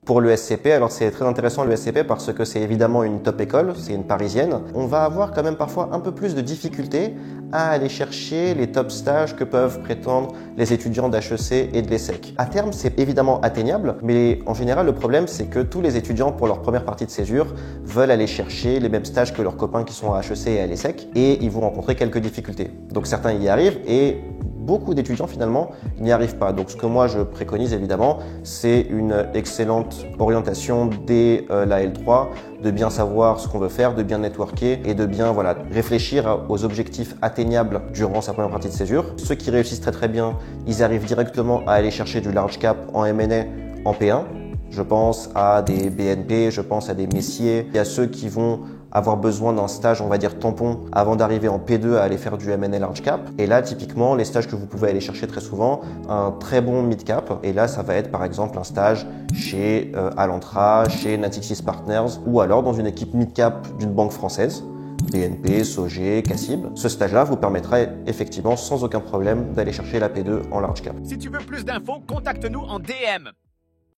Pour le SCP, alors c'est très intéressant le SCP parce que c'est évidemment une top école, c'est une parisienne. On va avoir quand même parfois un peu plus de difficultés à aller chercher les top stages que peuvent prétendre les étudiants d'HEC et de l'ESSEC. À terme, c'est évidemment atteignable, mais en général, le problème, c'est que tous les étudiants, pour leur première partie de césure, veulent aller chercher les mêmes stages que leurs copains qui sont à HEC et à l'ESSEC, et ils vont rencontrer quelques difficultés. Donc certains y arrivent, et beaucoup d'étudiants finalement n'y arrivent pas. Donc ce que moi je préconise évidemment, c'est une excellente orientation dès la L3, de bien savoir ce qu'on veut faire, de bien networker et de bien réfléchir aux objectifs atteignables durant sa première partie de césure. Ceux qui réussissent très très bien, ils arrivent directement à aller chercher du large cap en M&A en P1. Je pense à des BNP, je pense à des Messier. Il y a ceux qui vont avoir besoin d'un stage, on va dire tampon, avant d'arriver en P2 à aller faire du M&A large cap. Et là, typiquement, les stages que vous pouvez aller chercher très souvent, un très bon mid cap. Et là, ça va être par exemple un stage chez Alantra, chez Natixis Partners, ou alors dans une équipe mid cap d'une banque française, BNP, Sogé, Cassib. Ce stage-là vous permettra effectivement sans aucun problème d'aller chercher la P2 en large cap. Si tu veux plus d'infos, contacte-nous en DM.